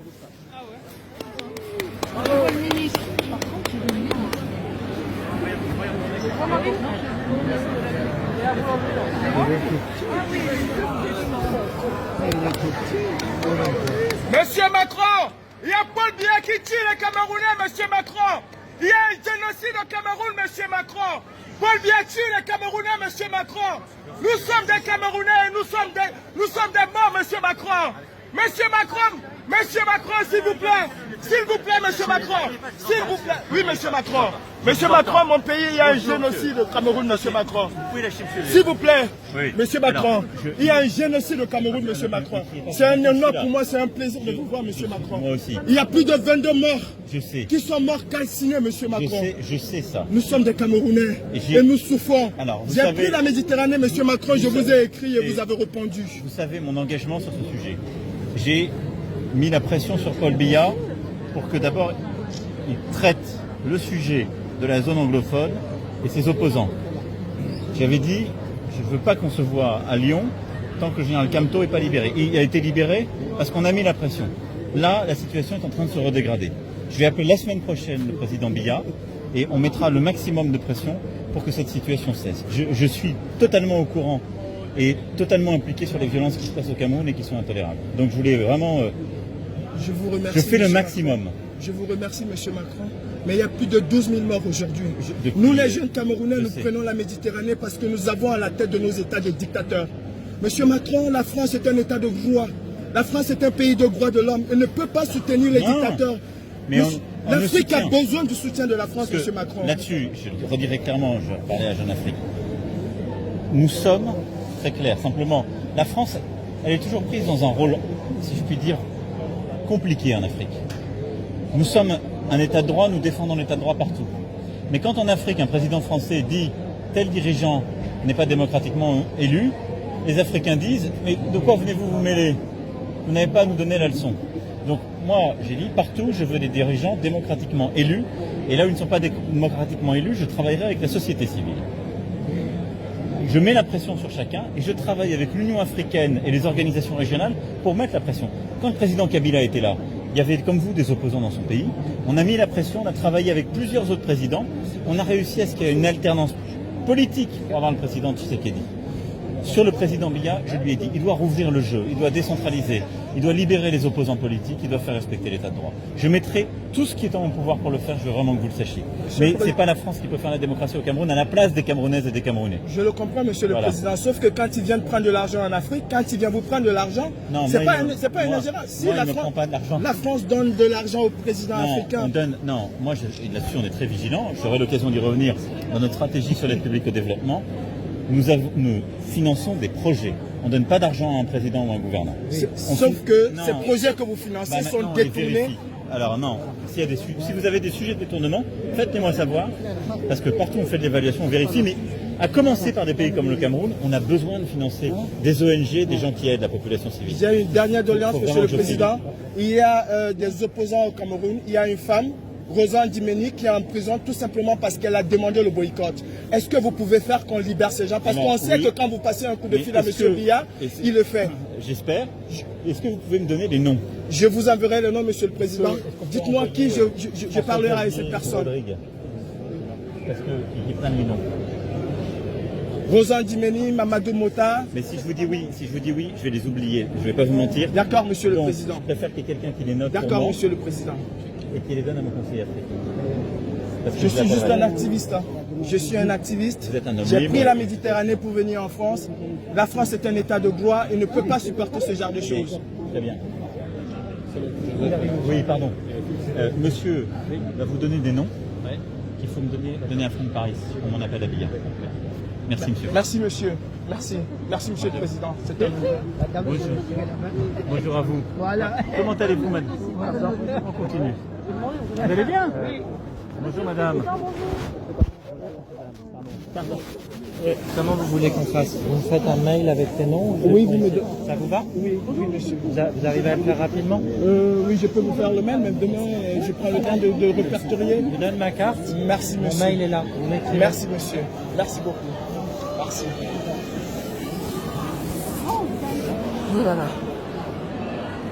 Monsieur Macron, il y a Paul Biya qui tue les Camerounais, monsieur Macron. Il y a un génocide au Cameroun, monsieur Macron. Paul Biya tue les Camerounais, monsieur Macron. Nous sommes des Camerounais, nous sommes des morts, monsieur Macron. Monsieur Macron, s'il vous plaît, monsieur Macron, s'il vous plaît. Oui, monsieur Macron. Monsieur Macron, mon pays, il y a un génocide au Cameroun, monsieur Macron. S'il vous plaît, monsieur Macron, il y a un génocide au Cameroun, monsieur Macron. C'est un honneur pour moi, c'est un plaisir de vous voir, monsieur Macron. Moi aussi. Il y a plus de 22 morts qui sont morts calcinés, monsieur Macron. Je sais ça. Nous sommes des Camerounais et nous souffrons. J'ai pris la Méditerranée, monsieur Macron, je vous ai écrit et vous avez répondu. Vous savez mon engagement sur ce sujet. J'ai mis la pression sur Paul Biya pour que d'abord il traite le sujet de la zone anglophone et ses opposants. J'avais dit, je ne veux pas qu'on se voit à Lyon tant que le général Camteau n'est pas libéré. Il a été libéré parce qu'on a mis la pression. Là, la situation est en train de se redégrader. Je vais appeler la semaine prochaine le président Biya et on mettra le maximum de pression pour que cette situation cesse. Je suis totalement au courant et totalement impliqué sur les violences qui se passent au Cameroun et qui sont intolérables. Donc je voulais vraiment... je vous remercie. Je fais le maximum. Macron. Je vous remercie, monsieur Macron. Mais il y a plus de 12 000 morts aujourd'hui. Nous, les jeunes Camerounais, nous prenons la Méditerranée parce que nous avons à la tête de nos États des dictateurs. Monsieur Macron, la France est un État de droit. La France est un pays de droits de l'homme. Elle ne peut pas soutenir les dictateurs. L'Afrique a besoin du soutien de la France, monsieur Macron. Là-dessus, je le redirai clairement, je parlais à Jeune Afrique. Nous sommes très clairs. Simplement, la France, elle est toujours prise dans un rôle, si je puis dire, compliqué en Afrique. Nous sommes un État de droit, nous défendons l'État de droit partout. Mais quand en Afrique, un président français dit tel dirigeant n'est pas démocratiquement élu, les Africains disent « mais de quoi venez-vous vous mêler? Vous n'avez pas à nous donner la leçon ». Donc moi, j'ai dit partout, je veux des dirigeants démocratiquement élus. Et là où ils ne sont pas démocratiquement élus, je travaillerai avec la société civile. Je mets la pression sur chacun et je travaille avec l'Union africaine et les organisations régionales pour mettre la pression. Quand le président Kabila était là, il y avait comme vous des opposants dans son pays. On a mis la pression, on a travaillé avec plusieurs autres présidents. On a réussi à ce qu'il y ait une alternance politique pour avoir le président Tshisekedi. Sur le président Biya, je lui ai dit, il doit rouvrir le jeu, il doit décentraliser, il doit libérer les opposants politiques, il doit faire respecter l'état de droit. Je mettrai tout ce qui est en mon pouvoir pour le faire, je veux vraiment que vous le sachiez. Mais ce n'est pas la France qui peut faire la démocratie au Cameroun, à la place des Camerounaises et des Camerounais. Je le comprends, monsieur le président, sauf que quand il vient de prendre de l'argent en Afrique, quand il vient vous prendre de l'argent, c'est pas une ingérence. Si la France donne de l'argent au président africain... Non, moi là-dessus on est très vigilant, j'aurai l'occasion d'y revenir dans notre stratégie sur l'aide publique au développement. Nous finançons des projets. On ne donne pas d'argent à un président ou à un gouvernant. Sauf que ces projets que vous financez sont détournés. Alors non, si vous avez des sujets de détournement, faites-les-moi savoir, parce que partout on fait de l'évaluation, on vérifie, mais à commencer par des pays comme le Cameroun, on a besoin de financer des ONG, des gens qui aident la population civile. Il y a une dernière doléance, monsieur le président. Il y a des opposants au Cameroun, il y a une femme, Rosa Ndimeni, qui est en prison tout simplement parce qu'elle a demandé le boycott. Est-ce que vous pouvez faire qu'on libère ces gens? Parce qu'on sait que quand vous passez un coup de fil à M. Biya, il le fait. J'espère. Est-ce que vous pouvez me donner les noms? Je vous enverrai le nom, monsieur le président. Dites-moi qui je parlerai avec cette personne. Parce qu'ils prennent les noms. Rosa Ndimeni, Mamadou Mota. Mais si je vous dis oui, je vais les oublier. Je ne vais pas vous mentir. D'accord, monsieur le président. Je préfère qu'il y ait quelqu'un qui les note. D'accord, monsieur le président. Et qui les donne à mon conseiller africain. Je suis juste un activiste. Je suis un activiste. J'ai pris la Méditerranée pour venir en France. La France est un état de droit et ne peut pas supporter ce genre de choses. Très bien. Oui, pardon. Monsieur va vous donner des noms qu'il faut me donner à Franck Paris pour mon appel à Biya. Merci, monsieur. Merci, monsieur. Merci. Merci, monsieur le président. Bonjour. Bonjour à vous. Voilà. Comment allez-vous, madame? On continue. Vous allez bien? Oui. Bonjour, madame. Pardon. Comment vous voulez qu'on fasse? Vous me faites un mail avec tes noms? Oui, vous me donnez. Ça vous va? Oui, monsieur. Vous arrivez à le faire rapidement? Oui, je peux vous faire le mail, mais demain, je prends le temps de répertorier. Je vous donne ma carte. Merci, monsieur. Mon mail est là. Merci, monsieur. Merci beaucoup. Merci. Voilà.